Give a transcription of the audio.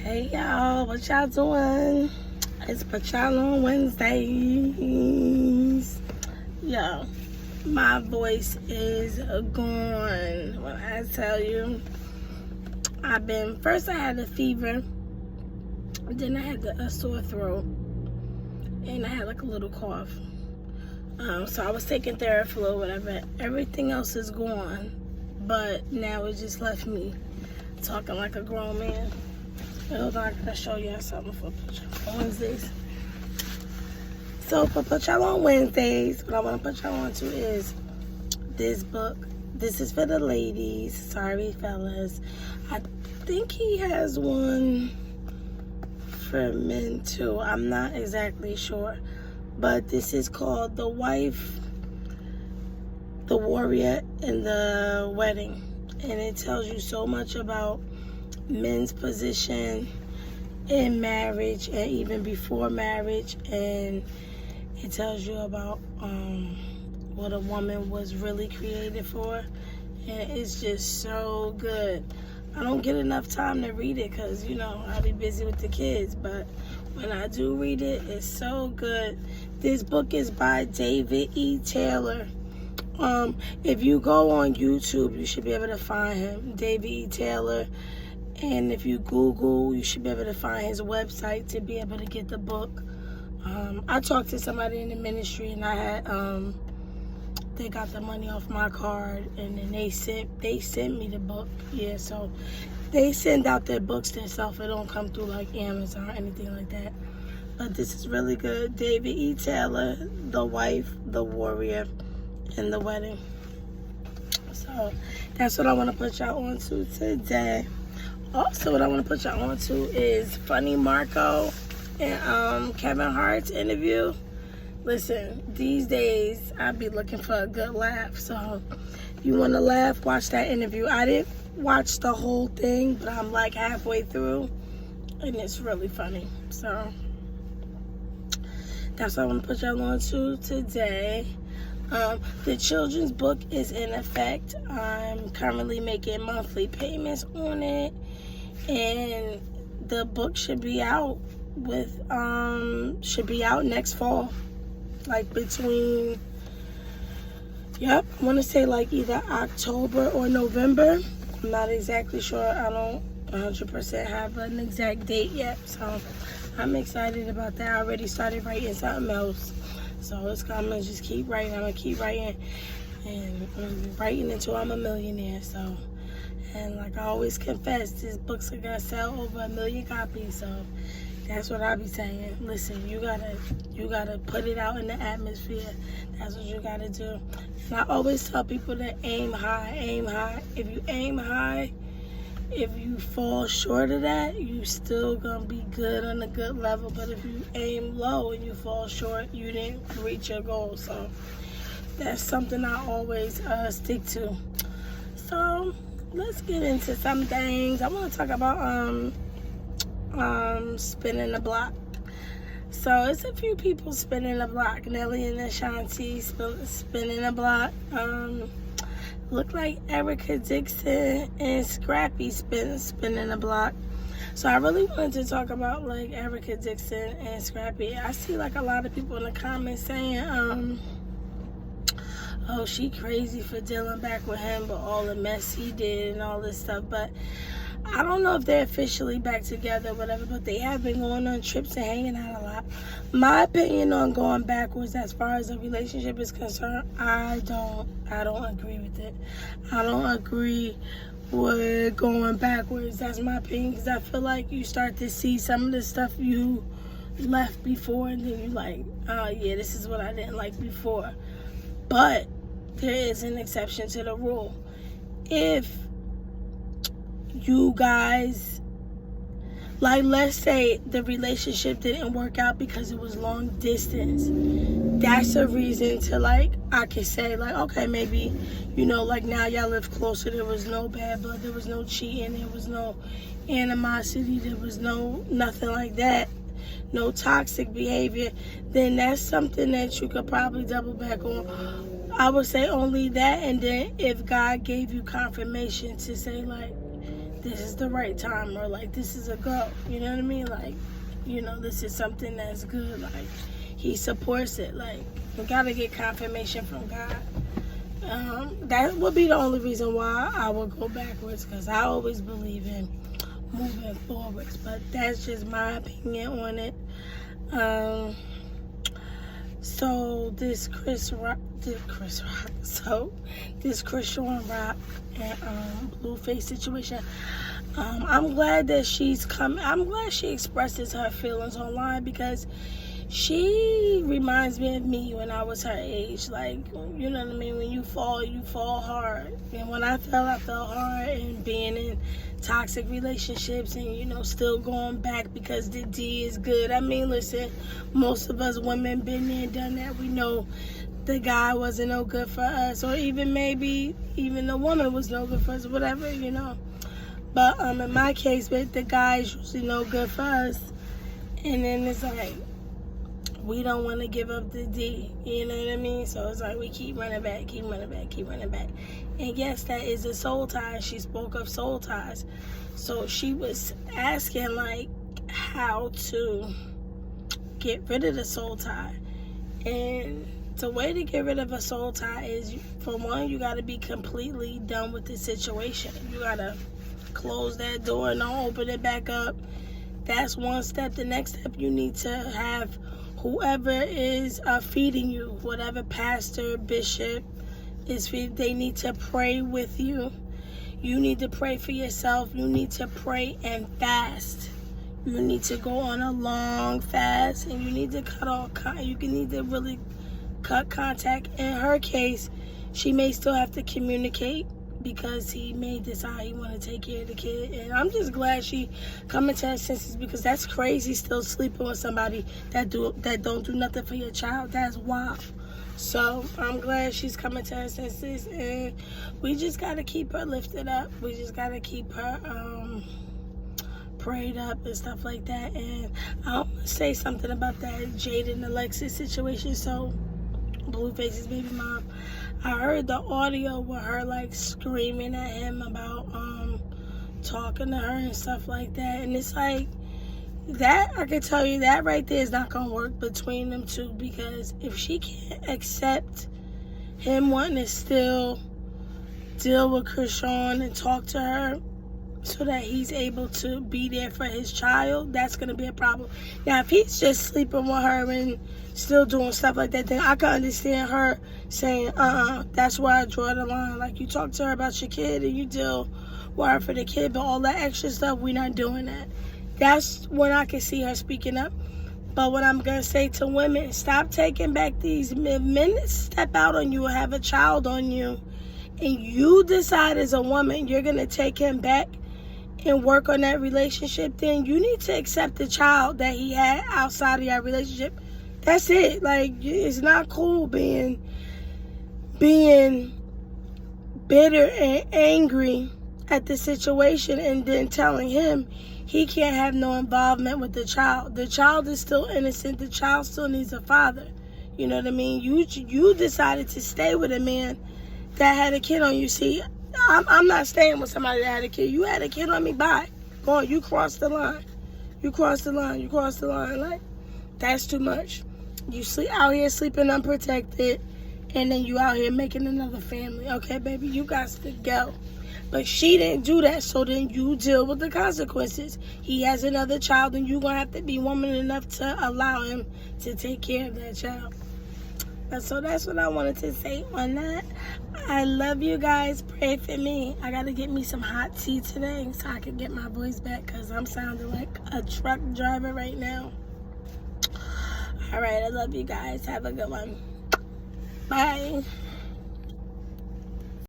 Hey y'all, what y'all doing? It's Put Y'all on Wednesdays. Yo, my voice is gone. When I tell you, first I had a fever, then I had a sore throat, and I had like a little cough. So I was taking Theraflu or whatever. Everything else is gone, but now it just left me talking like a grown man. Hold on, I gotta show y'all something for Put Y'all on Wednesdays. So for Put Y'all on Wednesdays, what I want to put y'all on to is this book. This is for the ladies. Sorry, fellas. I think he has one for men too. I'm not exactly sure. But this is called The Wife, the Warrior, and the Wedding. And it tells you so much about men's position in marriage and even before marriage, and it tells you about what a woman was really created for, and it's just so good. I don't get enough time to read it because I'll be busy with the kids, but when I do read it, it's so good. This book is by David E. Taylor. If you go on YouTube, you should be able to find him, David E. Taylor. And if you Google, you should be able to find his website to be able to get the book. I talked to somebody in the ministry, and I had they got the money off my card, and then they sent me the book. Yeah, so they send out their books themselves. It don't come through like Amazon or anything like that. But this is really good. David E. Taylor, The Wife, the Warrior, and the Wedding. So that's what I want to put y'all on to today. Also, what I want to put y'all on to is Funny Marco and Kevin Hart's interview. Listen, these days I be looking for a good laugh. So if you want to laugh, watch that interview. I didn't watch the whole thing, but I'm like halfway through, and it's really funny. So that's what I want to put y'all on to today. The children's book is in effect. I'm currently making monthly payments on it, and the book should be out next fall, like between I want to say like either October or November. I'm not exactly sure. I don't 100% have an exact date yet, so I'm excited about that. I already started writing something else. So I'm gonna just keep writing. I'm gonna keep writing and writing until I'm a millionaire. So, and like I always confess, this book's gonna sell over 1 million copies. So that's what I be saying. Listen, you gotta put it out in the atmosphere. That's what you gotta do. And I always tell people to aim high, aim high. If you aim high, if you fall short of that, you still gonna be good on a good level. But if you aim low and you fall short, you didn't reach your goal. So that's something I always stick to. So let's get into some things. I want to talk about spinning the block. So it's a few people spinning the block. Nelly and Ashanti spinning the block. Look like Erica Dixon and Scrappy spinning the block. So I really wanted to talk about like Erica Dixon and Scrappy. I see like a lot of people in the comments saying, oh, she crazy for dealing back with him, but all the mess he did and all this stuff. But I don't know if they're officially back together or whatever, but they have been going on trips and hanging out a lot. My opinion on going backwards as far as a relationship is concerned, I don't agree with it. I don't agree with going backwards. That's my opinion, because I feel like you start to see some of the stuff you left before, and then you like, oh yeah, this is what I didn't like before. But there is an exception to the rule. If you guys, like, let's say the relationship didn't work out because it was long distance, that's a reason to, like, I could say, like, okay, maybe, like, now y'all live closer, there was no bad blood, there was no cheating, there was no animosity, there was nothing like that, no toxic behavior, then that's something that you could probably double back on. I would say only that, and then if God gave you confirmation to say, like, this is the right time, or like this is a go. You know what I mean? Like, you know, this is something that's good. Like, he supports it. Like, we gotta get confirmation from God. That would be the only reason why I would go backwards, because I always believe in moving forwards. But that's just my opinion on it. So this Chrisean Rock and Blueface situation. I'm glad that she's come. I'm glad she expresses her feelings online, because she reminds me of me when I was her age. Like, you know what I mean? When you fall hard. And when I fell hard, and being in toxic relationships, and, you know, still going back because the D is good. I mean, listen, most of us women been there, done that. We know the guy wasn't no good for us, or even maybe even the woman was no good for us, whatever, you know. But in my case, the guy is usually no good for us. And then it's like, we don't want to give up the D, you know what I mean? So it's like we keep running back. And yes, that is a soul tie. She spoke of soul ties. So she was asking, like, how to get rid of the soul tie. And the way to get rid of a soul tie is, for one, you got to be completely done with the situation. You got to close that door and don't open it back up. That's one step. The next step, you need to have whoever is feeding you, whatever pastor, bishop is feeding, they need to pray with you. You need to pray for yourself. You need to pray and fast. You need to go on a long fast, and you need to cut off. You need to really cut contact. In her case, she may still have to communicate, because he may decide he want to take care of the kid. And I'm just glad she coming to her senses, because that's crazy, still sleeping with somebody that don't do nothing for your child. That's wild. So I'm glad she's coming to her senses, and we just got to keep her lifted up. We just got to keep her prayed up and stuff like that. And I'll say something about that Jade and Alexis situation. So Blueface's baby mom, I heard the audio with her, like, screaming at him about talking to her and stuff like that. And it's like, that, I can tell you, that right there is not going to work between them two, because if she can't accept him wanting to still deal with Chrisean and talk to her so that he's able to be there for his child, that's going to be a problem. Now, if he's just sleeping with her and still doing stuff like that, then I can understand her saying, that's where I draw the line. Like, you talk to her about your kid and you deal with her for the kid, but all that extra stuff, we're not doing that. That's when I can see her speaking up. But what I'm going to say to women, stop taking back these men. Men step out on you or have a child on you, and you decide as a woman you're going to take him back and work on that relationship, then you need to accept the child that he had outside of your relationship. That's it. Like, it's not cool being bitter and angry at the situation and then telling him he can't have no involvement with the child. The child is still innocent. The child still needs a father. You know what I mean? You decided to stay with a man that had a kid on you. See, I'm not staying with somebody that had a kid. You had a kid on me, bye. Go on, you crossed the line. You crossed the line. Like, that's too much. You out here sleeping unprotected, and then you out here making another family. Okay, baby, you got to go. But she didn't do that, so then you deal with the consequences. He has another child, and you're going to have to be woman enough to allow him to take care of that child. And so that's what I wanted to say on that. I love you guys. Pray for me. I got to get me some hot tea today so I can get my voice back, because I'm sounding like a truck driver right now. All right, I love you guys. Have a good one. Bye.